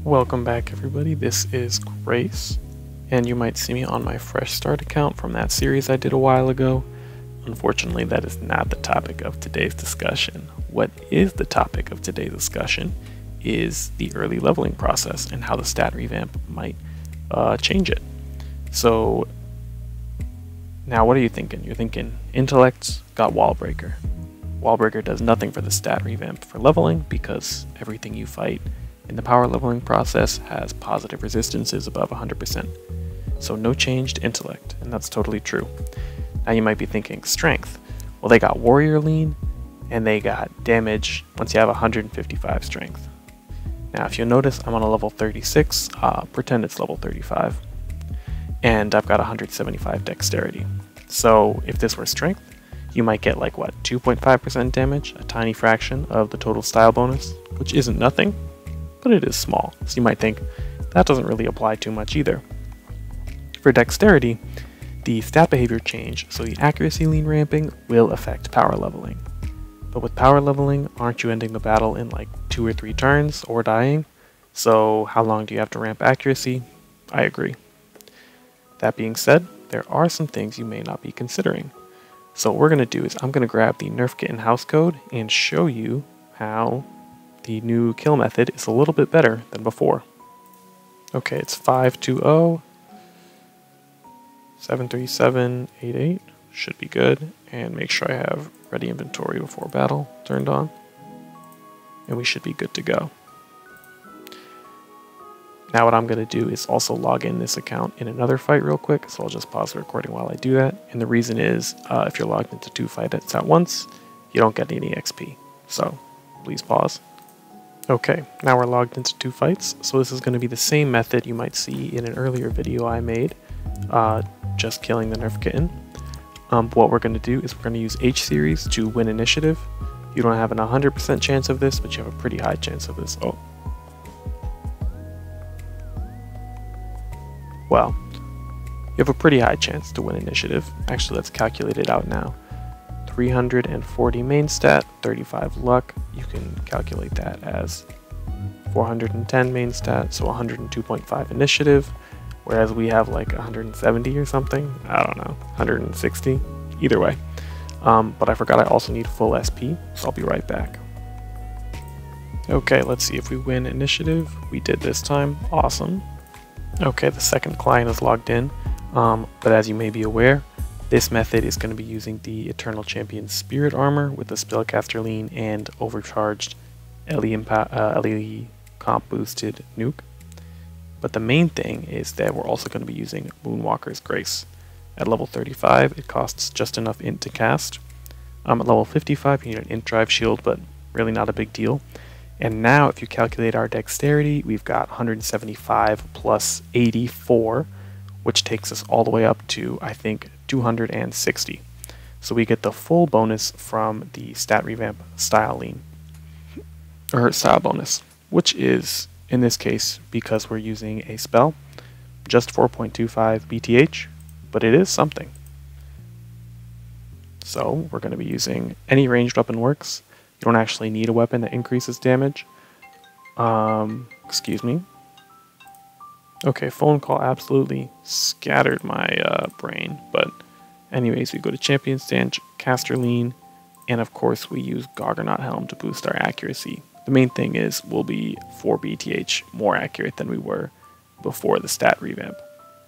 Welcome back everybody, this is Grace, and you might see me on my fresh start account from that series I did a while ago. Unfortunately, that is not the topic of today's discussion. What is the topic of today's discussion is the early leveling process and how the stat revamp might change it. So now what are you thinking? You're thinking intellect got wall breaker. Wall breaker does nothing for the stat revamp for leveling because everything you fight in the power leveling process has positive resistances above 100%. So no change to intellect, and that's totally true. Now you might be thinking strength. Well, they got warrior lean and they got damage once you have 155 strength. Now if you'll notice, I'm on a level 36, pretend it's level 35, and I've got 175 dexterity. So if this were strength, you might get like what, 2.5% damage, a tiny fraction of the total style bonus, which isn't nothing, but it is small. So you might think that doesn't really apply too much either. For dexterity, the stat behavior change, so the accuracy lean ramping will affect power leveling. But with power leveling, aren't you ending the battle in like 2 or 3 turns or dying? So how long do you have to ramp accuracy? I agree. That being said, there are some things you may not be considering. So what we're going to do is I'm going to grab the Nerfkitten house code and show you how the new kill method is a little bit better than before. Okay, it's 520 73788, should be good, and make sure I have ready inventory before battle turned on, and we should be good to go. Now what I'm going to do is also log in this account in another fight real quick, so I'll just pause the recording while I do that, and the reason is if you're logged into 2 fights at once, you don't get any XP, so please pause. Okay, now we're logged into 2 fights, so this is going to be the same method you might see in an earlier video I made, just killing the Nerfkitten. What we're going to do is we're going to use H series to win initiative. You don't have an 100% chance of this, but you have a pretty high chance of this. Oh. Well, you have a pretty high chance to win initiative. Actually, let's calculate it out now. 340 main stat, 35 luck. You can calculate that as 410 main stat, so 102.5 initiative, whereas we have like 170 or something. I don't know, 160. Either way. But I forgot I also need full SP, so I'll be right back. Okay, let's see if we win initiative. We did this time. Awesome. Okay, the second client is logged in, but as you may be aware, this method is going to be using the Eternal Champion Spirit Armor with the Spellcaster Lean and overcharged LE comp boosted nuke. But the main thing is that we're also going to be using Moonwalker's Grace. At level 35, it costs just enough int to cast. At level 55, you need an int drive shield, but really not a big deal. And now if you calculate our dexterity, we've got 175 plus 84, which takes us all the way up to, I think, 260. So we get the full bonus from the stat revamp style lean, or style bonus, which is, in this case, because we're using a spell, just 4.25 BTH, but it is something. So we're going to be using any ranged weapon works. You don't actually need a weapon that increases damage. Excuse me. Okay, phone call absolutely scattered my brain, but anyways, we go to Champion Stand, Caster Lean, and of course we use Goggernaut Helm to boost our accuracy. The main thing is we'll be 4 BTH more accurate than we were before the stat revamp.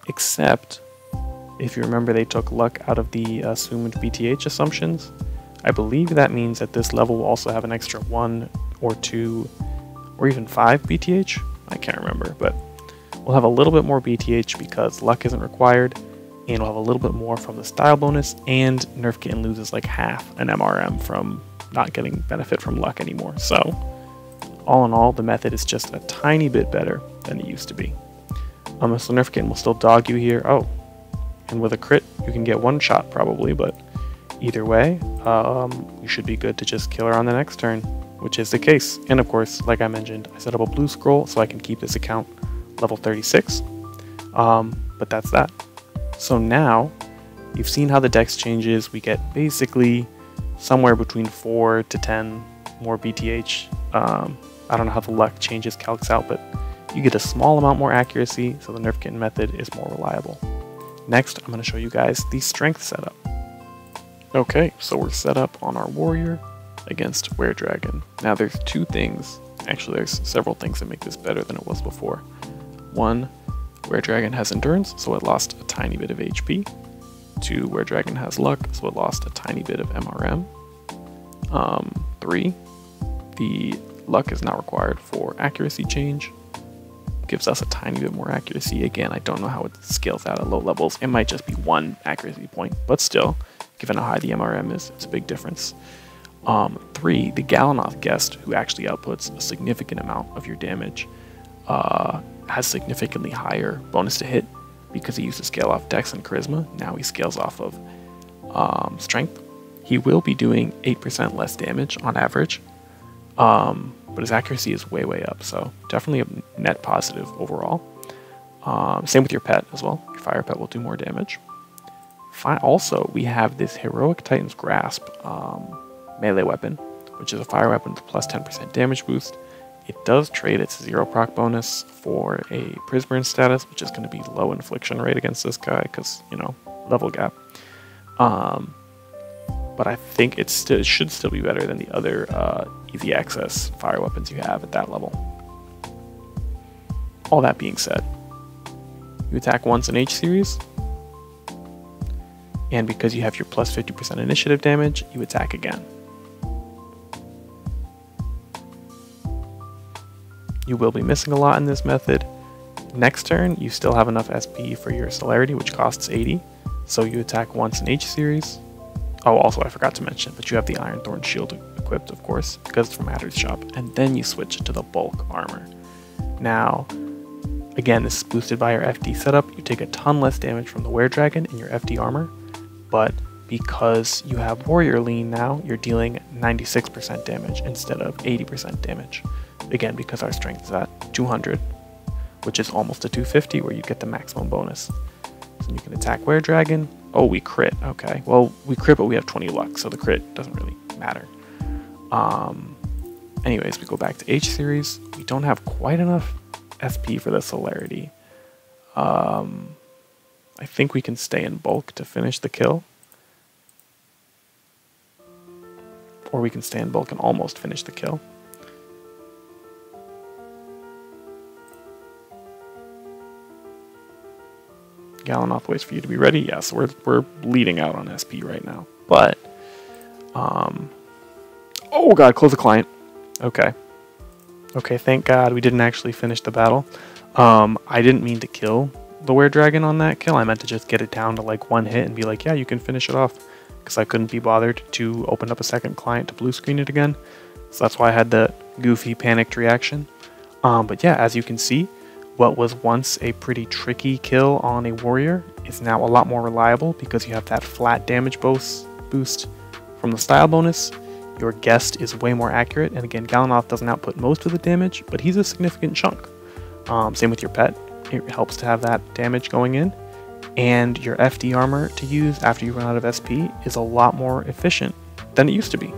Except, if you remember, they took luck out of the assumed BTH assumptions. I believe that means that this level will also have an extra 1 or 2 or even 5 BTH. I can't remember, but we'll have a little bit more BTH because luck isn't required, and we'll have a little bit more from the style bonus, and Nerfkitten loses like half an MRM from not getting benefit from luck anymore. So all in all, the method is just a tiny bit better than it used to be. So Nerfkitten will still dog you here. Oh, and with a crit, you can get 1 shot probably, but either way, you should be good to just kill her on the next turn, which is the case. And of course, like I mentioned, I set up a blue scroll so I can keep this account level 36, but that's that. So now, you've seen how the dex changes. We get basically somewhere between 4 to 10 more BTH. I don't know how the luck changes calcs out, but You get a small amount more accuracy, so the Nerfkitten method is more reliable. Next, I'm going to show you guys the strength setup. Okay, so we're set up on our warrior against Weredragon. Now there's two things, actually there's several things that make this better than it was before. One, Weredragon has endurance, so it lost a tiny bit of HP. Two, Weredragon has luck, so it lost a tiny bit of MRM. Three, the luck is not required for accuracy change. Gives us a tiny bit more accuracy. Again, I don't know how it scales out at low levels. It might just be one accuracy point, but still, given how high the MRM is, it's a big difference. Three, the Galanoth guest, who actually outputs a significant amount of your damage, has significantly higher bonus to hit because he used to scale off Dex and Charisma. Now he scales off of Strength. He will be doing 8% less damage on average, but his accuracy is way up, so definitely a net positive overall. Same with your pet as well. Your fire pet will do more damage. Also, we have this Heroic Titan's Grasp melee weapon, which is a fire weapon with plus 10% damage boost. It does trade its 0 proc bonus for a Prisburn status, which is going to be low infliction rate against this guy because, you know, level gap. But I think it should still be better than the other easy access fire weapons you have at that level. All that being said, you attack once in H series, and because you have your plus 50% initiative damage, you attack again. You will be missing a lot in this method. Next turn, you still have enough SP for your celerity, which costs 80, so you attack once in H series. Oh, also I forgot to mention, but you have the Iron Thorn shield equipped, of course, because it's from Adder's shop, and then you switch to the bulk armor. Now, again, this is boosted by your FD setup. You take a ton less damage from the Weredragon in your FD armor, but because you have Warrior Lean now, you're dealing 96% damage instead of 80% damage. Again, because our strength is at 200, which is almost a 250, where you get the maximum bonus. So you can attack Weredragon. Oh, we crit. Okay. Well, we crit, but we have 20 luck, so the crit doesn't really matter. Anyways, we go back to H series. We don't have quite enough SP for the celerity. I think we can stay in bulk to finish the kill. Or we can stay in bulk and almost finish the kill. Galanoth waits for you to be ready. Yes, we're bleeding out on SP right now. But, oh god, close the client. Okay. Okay, thank god we didn't actually finish the battle. I didn't mean to kill the Weredragon on that kill. I meant to just get it down to like one hit and be like, yeah, you can finish it off. Because I couldn't be bothered to open up a second client to blue screen it again. So that's why I had the goofy panicked reaction. But yeah, as you can see, what was once a pretty tricky kill on a warrior is now a lot more reliable because you have that flat damage boost from the style bonus. Your guest is way more accurate, and again, Galanoth doesn't output most of the damage, but he's a significant chunk. Same with your pet. It helps to have that damage going in, and your FD armor to use after you run out of SP is a lot more efficient than it used to be.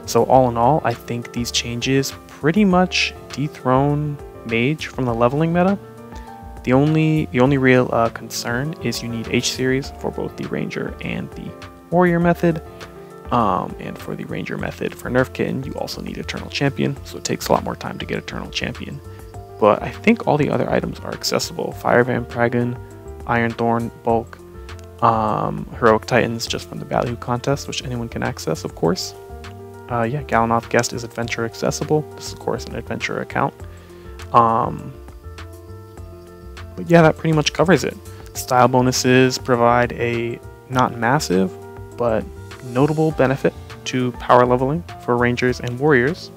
So all in all, I think these changes pretty much dethrone mage from the leveling meta. The only real concern is you need H series for both the ranger and the warrior method. And for the ranger method for Nerfkitten, you also need Eternal Champion, so it takes a lot more time to get Eternal Champion. But I think all the other items are accessible. Fire Vampiragon, Iron Thorn, Bulk, Heroic Titans just from the Value contest, which anyone can access, of course. Yeah, Galanoth Guest is adventure accessible. This is, of course, an adventure account. But yeah, that pretty much covers it. Style bonuses provide a not massive, but notable benefit to power leveling for rangers and warriors.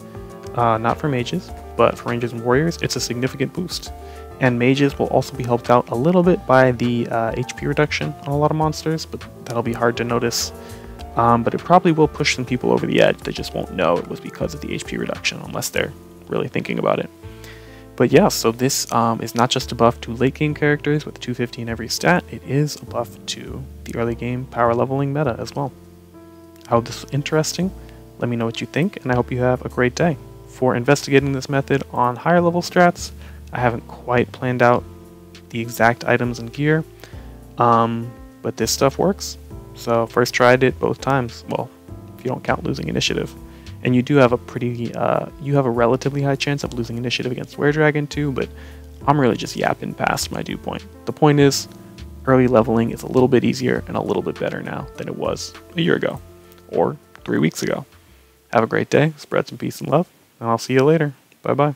Not for mages, but for rangers and warriors, it's a significant boost. And mages will also be helped out a little bit by the HP reduction on a lot of monsters, but that'll be hard to notice. But it probably will push some people over the edge. They just won't know it was because of the HP reduction unless they're really thinking about it. But yeah, so this is not just a buff to late game characters with 250 in every stat, it is a buff to the early game power leveling meta as well. I hope this was interesting. Let me know what you think, and I hope you have a great day. For investigating this method on higher level strats, I haven't quite planned out the exact items and gear, but this stuff works. So first tried it both times. Well, if you don't count losing initiative. And you do have a you have a relatively high chance of losing initiative against Weredragon too, but I'm really just yapping past my due point. The point is, early leveling is a little bit easier and a little bit better now than it was a year ago, or 3 weeks ago. Have a great day, spread some peace and love, and I'll see you later. Bye-bye.